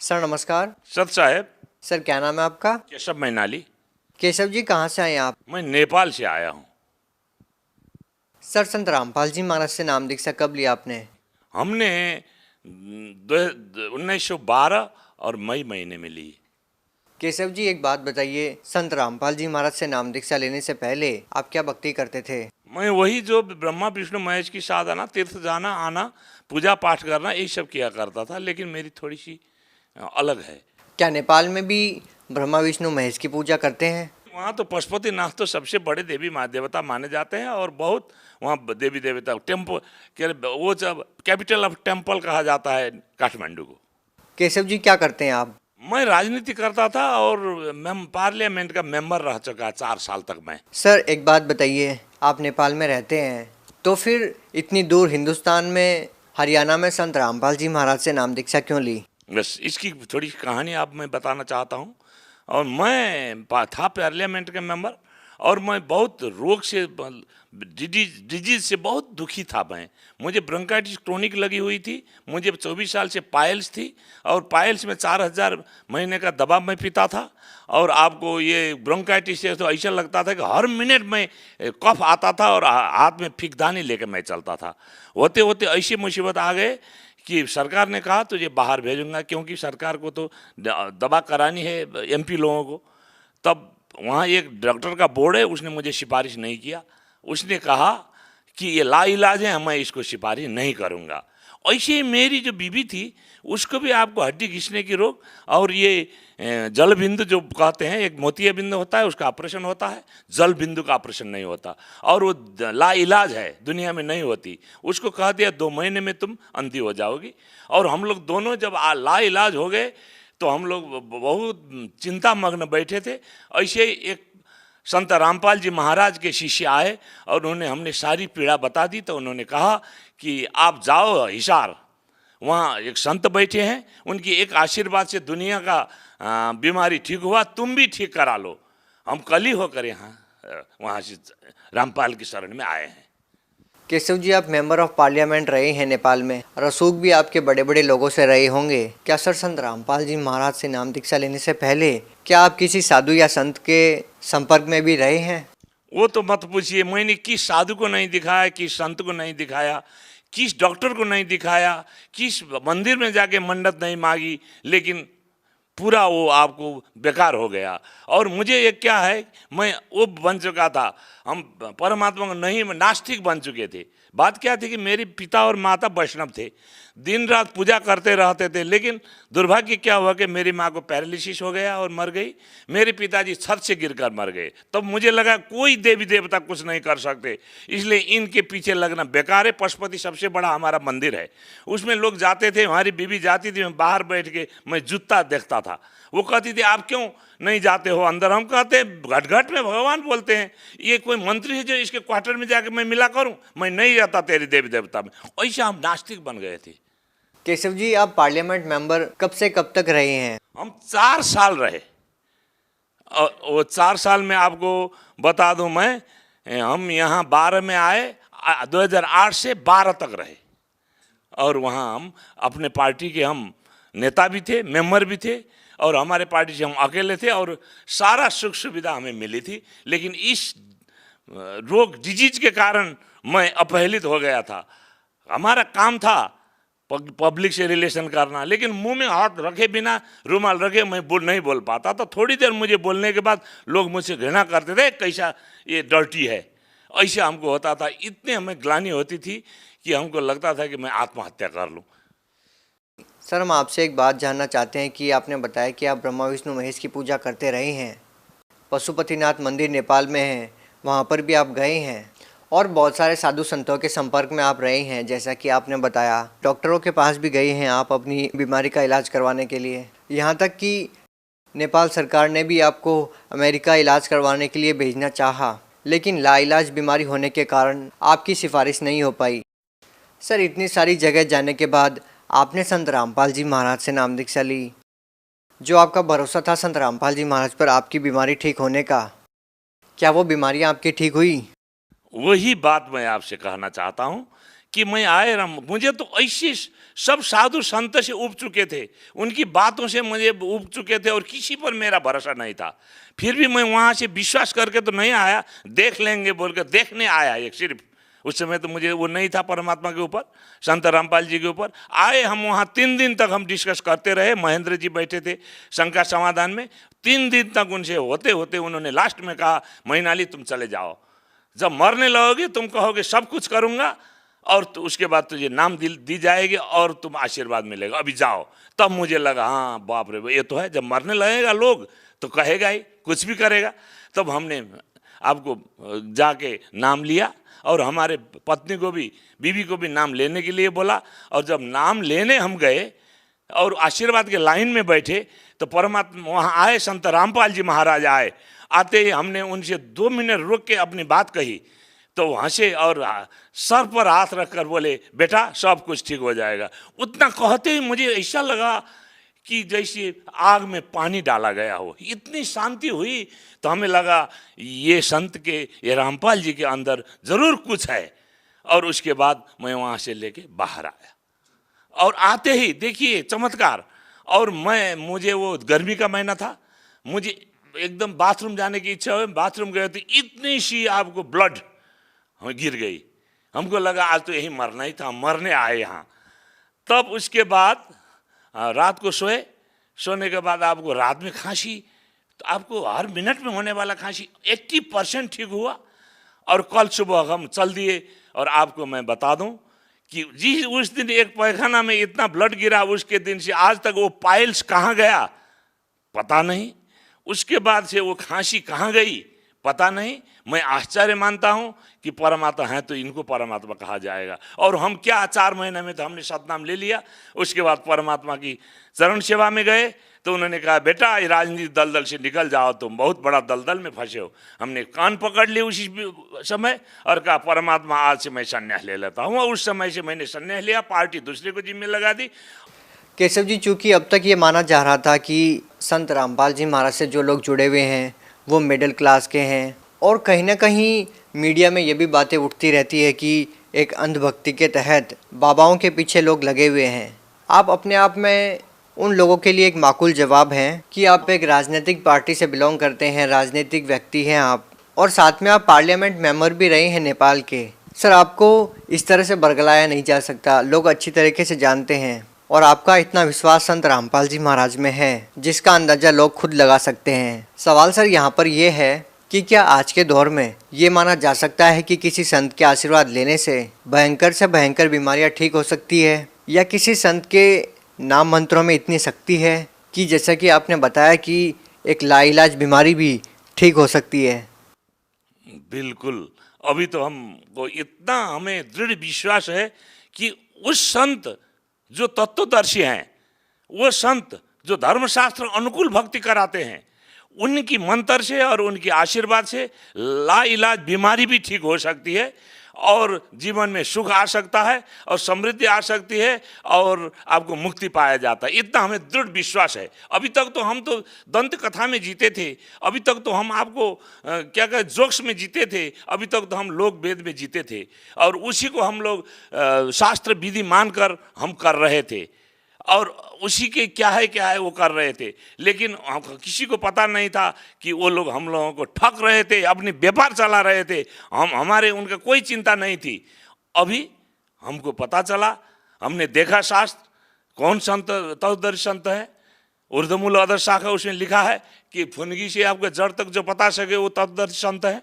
Sir नमस्कार। सत साहब। सर क्या नाम है आपका? केशव मैनाली। केशव जी कहाँ से आए हैं आप? मैं नेपाल से आया हूँ। सर संत रामपाल जी महाराज से नाम दीक्षा कब लिया आपने? हमने 1912 और मई महीने में ली। केशव जी एक बात बताइए, संत रामपाल जी महाराज से नाम दीक्षा लेने से पहले आप क्या भक्ति करते थे? मैं वही जो ब्रह्मा विष्णु महेश की साधना, तीर्थ जाना आना, पूजा पाठ करना, यही सब किया करता था, लेकिन मेरी थोड़ी सी अलग है। क्या नेपाल में भी ब्रह्मा विष्णु महेश की पूजा करते हैं? वहाँ तो पशुपतिनाथ तो सबसे बड़े देवी देवता माने जाते हैं, और बहुत वहाँ देवी देवता टेम्पल के वो जब कैपिटल ऑफ टेम्पल कहा जाता है काठमांडू को। केशव जी क्या करते हैं आप? मैं राजनीति करता था और पार्लियामेंट का मेंबर रह चुका 4 साल तक मैं। सर एक बात बताइए, आप नेपाल में रहते हैं तो फिर इतनी दूर हिंदुस्तान में हरियाणा में संत रामपाल जी महाराज से नाम दीक्षा क्यों ली? बस इसकी थोड़ी कहानी आप मैं बताना चाहता हूँ। और मैं था पार्लियामेंट के मेंबर, और मैं बहुत रोग से डिजीज से बहुत दुखी था। मुझे ब्रोंकाइटिस क्रोनिक लगी हुई थी। मुझे 24 साल से पायल्स थी, और पायल्स में 4000 महीने का दवा मैं पीता था। और आपको ये ब्रोंकाइटिस से तो ऐसा लगता था कि हर मिनट में कफ आता था, और हाथ में फिकदानी लेकर मैं चलता था। होते होते ऐसी मुसीबत आ गए कि सरकार ने कहा तुझे बाहर भेजूंगा, क्योंकि सरकार को तो दवा करानी है एमपी लोगों को। तब वहाँ एक डॉक्टर का बोर्ड है, उसने मुझे सिफारिश नहीं किया। उसने कहा कि ये लाइलाज है, मैं इसको सिफारिश नहीं करूँगा। ऐसे ही मेरी जो बीवी थी, उसको भी आपको हड्डी घिसने की रोग, और ये जल बिंदु जो कहते हैं, एक मोतिया बिंदु होता है उसका ऑपरेशन होता है, जल बिंदु का ऑपरेशन नहीं होता, और वो लाइलाज है, दुनिया में नहीं होती। उसको कह दिया 2 महीने में तुम अंधी हो जाओगी। और हम लोग दोनों जब लाइलाज हो गए तो हम लोग बहुत चिंता मग्न बैठे थे। ऐसे ही एक संत रामपाल जी महाराज के शिष्य आए, और उन्होंने हमने सारी पीड़ा बता दी। तो उन्होंने कहा कि आप जाओ हिसार, वहाँ एक संत बैठे हैं, उनकी एक आशीर्वाद से दुनिया का बीमारी ठीक हुआ, तुम भी ठीक करा लो। हम कल ही होकर यहाँ वहाँ से रामपाल की शरण में आए हैं। केशव जी आप मेंबर ऑफ पार्लियामेंट रहे हैं नेपाल में, रसूख भी आपके बड़े बड़े लोगों से रहे होंगे। क्या सर संत रामपाल जी महाराज से नाम दीक्षा लेने से पहले क्या आप किसी साधु या संत के संपर्क में भी रहे हैं? वो तो मत पूछिए। मैंने किस साधु को नहीं दिखाया, किस संत को नहीं दिखाया, किस डॉक्टर को नहीं दिखाया, किस मंदिर में जाके मन्नत नहीं मांगी, लेकिन पूरा वो आपको बेकार हो गया। और मुझे ये क्या है, मैं वो बन चुका था, हम परमात्मा को नहीं, नास्तिक बन चुके थे। बात क्या थी कि मेरे पिता और माता वैष्णव थे, दिन रात पूजा करते रहते थे, लेकिन दुर्भाग्य क्या हुआ कि मेरी माँ को पैरालिसिस हो गया और मर गई। मेरे पिताजी छत से गिरकर मर गए। तब मुझे लगा कोई देवी देवता कुछ नहीं कर सकते, इसलिए इनके पीछे लगना बेकार है। पशुपति सबसे बड़ा हमारा मंदिर है, उसमें लोग जाते थे, हमारी बीवी जाती थी, मैं बाहर बैठ के मैं जूता देखता था। वो कहती थी आप क्यों नहीं जाते हो अंदर? हम कहते घट घट में भगवान बोलते हैं, ये कोई मंत्री है जो इसके क्वार्टर में जाके मैं मिला करूं? मैं नहीं जाता तेरी देवी देवता में। ऐसा हम नास्तिक बन गए थे। केशव जी आप पार्लियामेंट मेंबर कब से कब तक रहे हैं? हम 4 साल रहे, और वो 4 साल में आपको बता दूं मैं, हम यहाँ 12 में आए, 2008 से 12 तक रहे। और वहाँ हम अपने पार्टी के हम नेता भी थे, मेंबर भी थे, और हमारे पार्टी से हम अकेले थे, और सारा सुख सुविधा हमें मिली थी। लेकिन इस रोग डिजीज के कारण मैं अपहेलित हो गया था। हमारा काम था पब्लिक से रिलेशन करना, लेकिन मुंह में हाथ रखे बिना, रुमाल रखे मैं नहीं बोल पाता। तो थोड़ी देर मुझे बोलने के बाद लोग मुझसे घृणा करते थे, कैसा ये डर्टी है, ऐसे हमको होता था। इतने हमें ग्लानि होती थी कि हमको लगता था कि मैं आत्महत्या कर लूँ। सर हम आपसे एक बात जानना चाहते हैं कि आपने बताया कि आप ब्रह्मा विष्णु महेश की पूजा करते रहे हैं, पशुपतिनाथ मंदिर नेपाल में है, वहाँ पर भी आप गए हैं, और बहुत सारे साधु संतों के संपर्क में आप रहे हैं, जैसा कि आपने बताया डॉक्टरों के पास भी गए हैं आप अपनी बीमारी का इलाज करवाने के लिए। यहाँ तक कि नेपाल सरकार ने भी आपको अमेरिका इलाज करवाने के लिए भेजना चाहा, लेकिन लाइलाज बीमारी होने के कारण आपकी सिफारिश नहीं हो पाई। सर इतनी सारी जगह जाने के बाद आपने संत रामपाल जी महाराज से नाम दीक्षा ली। जो आपका भरोसा था संत रामपाल जी महाराज पर आपकी बीमारी ठीक होने का, क्या वो बीमारियां आपकी ठीक हुई? वही बात मैं आपसे कहना चाहता हूँ कि मैं मुझे तो ऐसी सब साधु संत से उब चुके थे, उनकी बातों से मुझे उब चुके थे और किसी पर मेरा भरोसा नहीं था। फिर भी मैं वहाँ से विश्वास करके तो नहीं आया, देख लेंगे बोल कर देखने आया एक सिर्फ। उस समय तो मुझे वो नहीं था परमात्मा के ऊपर, संत रामपाल जी के ऊपर। आए हम वहाँ 3 दिन तक हम डिस्कस करते रहे, महेंद्र जी बैठे थे शंका समाधान में। 3 दिन तक उनसे होते होते उन्होंने लास्ट में कहा, मैनाली तुम चले जाओ, जब मरने लगोगे तुम कहोगे सब कुछ करूँगा और तो उसके बाद तुझे नाम दी जाएगी और तुम आशीर्वाद मिलेगा, अभी जाओ। तब मुझे लगा हाँ बाप रे ये तो है, जब मरने लगेगा लोग तो कहेगा ही, कुछ भी करेगा। तब हमने आपको जाके नाम लिया और हमारे पत्नी को भी, बीवी को भी नाम लेने के लिए बोला। और जब नाम लेने हम गए और आशीर्वाद के लाइन में बैठे तो परमात्मा वहाँ आए, संत रामपाल जी महाराज आए। आते ही हमने उनसे 2 मिनट रुक के अपनी बात कही तो हंसे और सर पर हाथ रखकर बोले, बेटा सब कुछ ठीक हो जाएगा। उतना कहते ही मुझे ऐसा लगा कि जैसे आग में पानी डाला गया हो, इतनी शांति हुई। तो हमें लगा ये संत के, ये रामपाल जी के अंदर ज़रूर कुछ है। और उसके बाद मैं वहाँ से लेके बाहर आया और आते ही देखिए चमत्कार। और मुझे वो गर्मी का महीना था, मुझे एकदम बाथरूम जाने की इच्छा हुई। बाथरूम गए तो इतनी सी आपको ब्लड गिर गई। हमको लगा आज तो यही मरना ही था, मरने आए यहाँ। तब उसके बाद रात को सोने के बाद आपको रात में खांसी, तो आपको हर मिनट में होने वाला खांसी 80% ठीक हुआ। और कल सुबह हम चल दिए। और आपको मैं बता दूं कि जी उस दिन एक पैखाना में इतना ब्लड गिरा, उसके दिन से आज तक वो पाइल्स कहाँ गया पता नहीं, उसके बाद से वो खांसी कहाँ गई पता नहीं। मैं आश्चर्य मानता हूँ कि परमात्मा है तो इनको परमात्मा कहा जाएगा। और हम क्या 4 महीने में तो हमने सतनाम ले लिया। उसके बाद परमात्मा की चरण सेवा में गए तो उन्होंने कहा, बेटा ये राजनीति दलदल से निकल जाओ, तुम बहुत बड़ा दलदल में फंसे हो। हमने कान पकड़ लिए उसी समय और कहा, परमात्मा आज से मैं संन्यास ले लेता हूँ। और उस समय से मैंने संन्यास लिया, पार्टी दूसरे को जिम्मे लगा दी। केशव जी, चूँकि अब तक ये माना जा रहा था कि संत रामपाल जी महाराज से जो लोग जुड़े हुए हैं वो मिडिल क्लास के हैं, और कहीं ना कहीं मीडिया में ये भी बातें उठती रहती है कि एक अंधभक्ति के तहत बाबाओं के पीछे लोग लगे हुए हैं। आप अपने आप में उन लोगों के लिए एक माकूल जवाब हैं कि आप एक राजनीतिक पार्टी से बिलोंग करते हैं, राजनीतिक व्यक्ति हैं आप, और साथ में आप पार्लियामेंट मेंबर भी रहे हैं नेपाल के। सर, आपको इस तरह से बरगलाया नहीं जा सकता, लोग अच्छी तरीके से जानते हैं। और आपका इतना विश्वास संत रामपाल जी महाराज में है जिसका अंदाज़ा लोग खुद लगा सकते हैं। सवाल सर यहाँ पर यह है कि क्या आज के दौर में ये माना जा सकता है कि किसी संत के आशीर्वाद लेने से भयंकर बीमारियां ठीक हो सकती है, या किसी संत के नाम मंत्रों में इतनी शक्ति है कि जैसा कि आपने बताया कि एक लाइलाज बीमारी भी ठीक हो सकती है? बिल्कुल। अभी तो हमको इतना हमें दृढ़ विश्वास है कि उस संत जो तत्वदर्शी हैं, वो संत जो धर्मशास्त्र अनुकूल भक्ति कराते हैं, उनकी मंत्र से और उनके आशीर्वाद से लाइलाज बीमारी भी ठीक हो सकती है और जीवन में सुख आ सकता है और समृद्धि आ सकती है और आपको मुक्ति पाया जाता है। इतना हमें दृढ़ विश्वास है। अभी तक तो हम तो दंत कथा में जीते थे, अभी तक तो हम आपको क्या कहते जोक्स में जीते थे, अभी तक तो हम लोक वेद में जीते थे और उसी को हम लोग शास्त्र विधि मानकर हम कर रहे थे और उसी के क्या है वो कर रहे थे। लेकिन किसी को पता नहीं था कि वो लोग हम लोगों को ठग रहे थे, अपनी व्यापार चला रहे थे। हमारे उनका कोई चिंता नहीं थी। अभी हमको पता चला, हमने देखा शास्त्र कौन संत तत्वदर्शी संत है। ऊर्ध्वमूल अधर शाखा उसमें लिखा है कि फुनगी से आपको जड़ तक जो पता सके वो तत्वदर्शी संत है।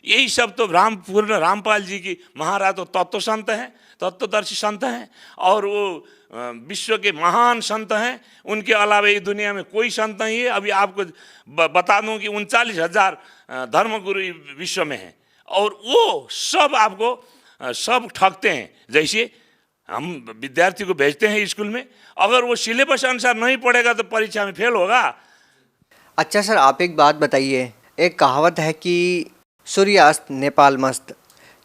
यही सब तो पूर्ण रामपाल जी की महाराज तो तत्व संत हैं, तत्वदर्शी संत हैं और वो विश्व के महान संत हैं। उनके अलावा इस दुनिया में कोई संत नहीं है। अभी आपको बता दूं कि 39,000 धर्मगुरु विश्व में हैं और वो सब आपको सब ठगते हैं। जैसे हम विद्यार्थी को भेजते हैं स्कूल में, अगर वो सिलेबस अनुसार नहीं पढ़ेगा तो परीक्षा में फेल होगा। अच्छा सर, आप एक बात बताइए, एक कहावत है कि सूर्यास्त नेपाल मस्त।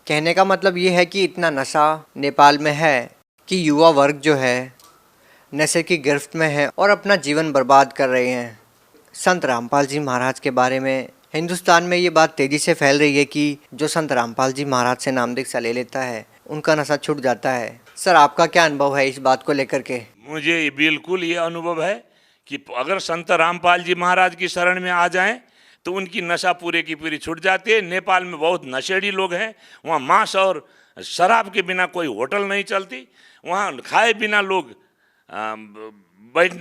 कहने का मतलब ये है कि इतना नशा नेपाल में है कि युवा वर्ग जो है नशे की गिरफ्त में है और अपना जीवन बर्बाद कर रहे हैं। संत रामपाल जी महाराज के बारे में हिंदुस्तान में ये बात तेज़ी से फैल रही है कि जो संत रामपाल जी महाराज से नाम दीक्षा ले लेता है उनका नशा छूट जाता है। सर आपका क्या अनुभव है इस बात को लेकर के? मुझे बिल्कुल ये अनुभव है कि अगर संत रामपाल जी महाराज की शरण में आ जाएं तो उनकी नशा पूरे की पूरी छूट जाती है। नेपाल में बहुत नशेड़ी लोग हैं, वहाँ मांस और शराब के बिना कोई होटल नहीं चलती, वहाँ खाए बिना लोग बैठ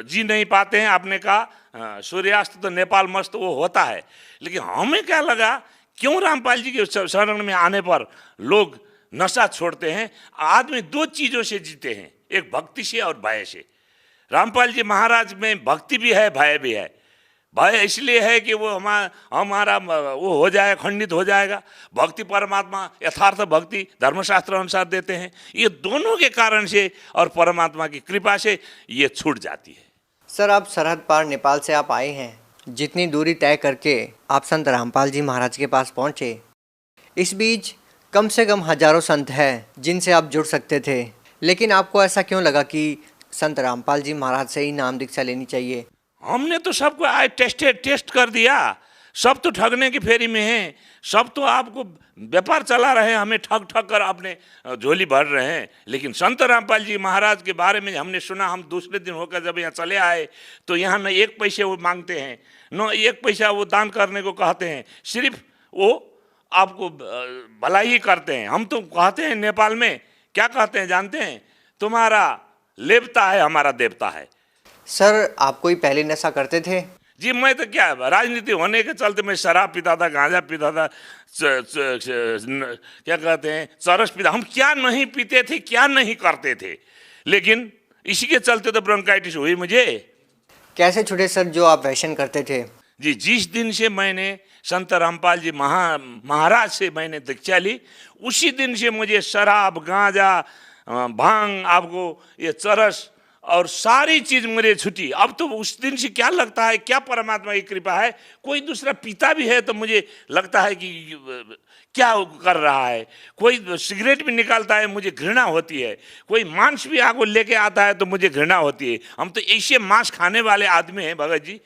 जी नहीं पाते हैं। आपने कहा सूर्यास्त तो नेपाल मस्त वो होता है, लेकिन हमें क्या लगा क्यों रामपाल जी के शरण में आने पर लोग नशा छोड़ते हैं। आदमी दो चीज़ों से जीते हैं, एक भक्ति से और भय से। रामपाल जी महाराज में भक्ति भी है, भय भी है। भय इसलिए है कि वो हमारा वो हो जाए, खंडित हो जाएगा। भक्ति परमात्मा यथार्थ भक्ति धर्मशास्त्र अनुसार देते हैं। ये दोनों के कारण से और परमात्मा की कृपा से ये छूट जाती है। सर आप सरहद पार नेपाल से आप आए हैं, जितनी दूरी तय करके आप संत रामपाल जी महाराज के पास पहुँचे, इस बीच कम से कम हजारों संत हैं जिनसे आप जुड़ सकते थे, लेकिन आपको ऐसा क्यों लगा कि संत रामपाल जी महाराज से ही नाम दीक्षा लेनी चाहिए? हमने तो सबको आज टेस्ट कर दिया, सब तो ठगने की फेरी में हैं, सब तो आपको व्यापार चला रहे हैं, हमें ठग ठग कर अपने झोली भर रहे हैं। लेकिन संत रामपाल जी महाराज के बारे में हमने सुना, हम दूसरे दिन होकर जब यहाँ चले आए तो यहाँ न एक पैसे वो मांगते हैं, न एक पैसा वो दान करने को कहते हैं, सिर्फ वो आपको भलाई ही करते हैं। हम तो कहते हैं नेपाल में क्या कहते हैं जानते हैं, तुम्हारा लेवता है हमारा देवता है। सर आप कोई पहले नशा करते थे? जी मैं तो क्या, राजनीति होने के चलते मैं शराब पीता था, गांजा पीता था, क्या कहते हैं चरस पीता। हम क्या नहीं पीते थे, क्या नहीं करते थे, लेकिन इसी के चलते तो ब्रोंकाइटिस हुई मुझे। कैसे छूटे सर जो आप वैशन करते थे? जी जिस दिन से मैंने संत रामपाल जी महाराज से मैंने दीक्षा ली, उसी दिन से मुझे शराब, गांजा, भांग, आपको ये चरस और सारी चीज़ मुझे छुटी। अब तो उस दिन से क्या लगता है, क्या परमात्मा की कृपा है, कोई दूसरा पीता भी है तो मुझे लगता है कि क्या कर रहा है। कोई सिगरेट भी निकालता है मुझे घृणा होती है, कोई मांस भी आगो लेके आता है तो मुझे घृणा होती है। हम तो ऐसे मांस खाने वाले आदमी हैं भगत जी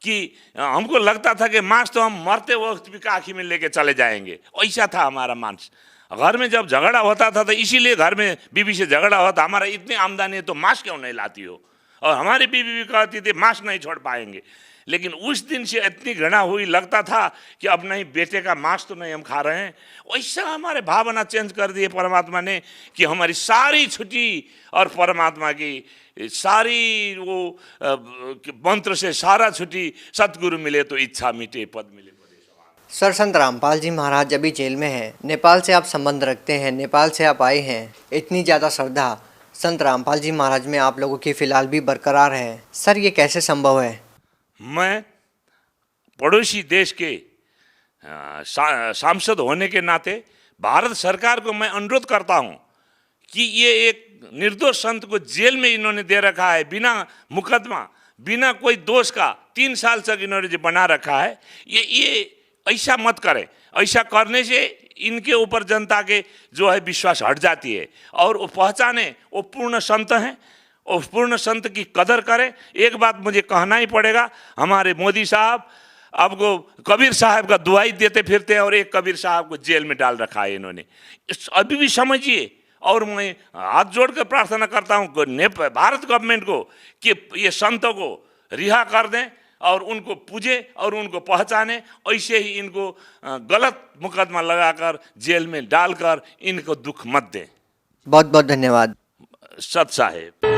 कि हमको लगता था कि मांस तो हम मरते वक्त भी काखी में लेके चले जाएंगे, ऐसा था हमारा मांस। घर में जब झगड़ा होता था तो इसीलिए घर में बीवी से झगड़ा होता, हमारा इतनी आमदनी है तो मांस क्यों नहीं लाती हो, और हमारी बीवी भी कहती थी मांस नहीं छोड़ पाएंगे। लेकिन उस दिन से इतनी घृणा हुई, लगता था कि अब नहीं बेटे का मांस तो नहीं हम खा रहे हैं। वैसा हमारे भावना चेंज कर दिए परमात्मा ने कि हमारी सारी छुट्टी और परमात्मा की सारी वो मंत्र से सारा छुट्टी, सतगुरु मिले तो इच्छा मिटे पद मिले। सर संत रामपाल जी महाराज अभी जेल में हैं, नेपाल से आप संबंध रखते हैं, नेपाल से आप आए हैं, इतनी ज़्यादा श्रद्धा संत रामपाल जी महाराज में आप लोगों की फ़िलहाल भी बरकरार है, सर ये कैसे संभव है? मैं पड़ोसी देश के सांसद होने के नाते भारत सरकार को मैं अनुरोध करता हूं कि ये एक निर्दोष संत को जेल में इन्होंने दे रखा है, बिना मुकदमा, बिना कोई दोष का 3 साल तक इन्होंने जो बना रखा है, ये ऐसा मत करें। ऐसा करने से इनके ऊपर जनता के जो है विश्वास हट जाती है, और वो पहचाने वो पूर्ण संत हैं, और पूर्ण संत की कदर करें। एक बात मुझे कहना ही पड़ेगा, हमारे मोदी साहब आपको कबीर साहब का दुआई देते फिरते हैं, और एक कबीर साहब को जेल में डाल रखा है इन्होंने, अभी भी समझिए। और मैं हाथ जोड़कर प्रार्थना करता हूँ भारत गवर्नमेंट को कि ये संतों को रिहा कर दें और उनको पूजे और उनको पहचाने। ऐसे ही इनको गलत मुकदमा लगाकर जेल में डालकर इनको दुख मत दें। बहुत बहुत धन्यवाद सत साहेब।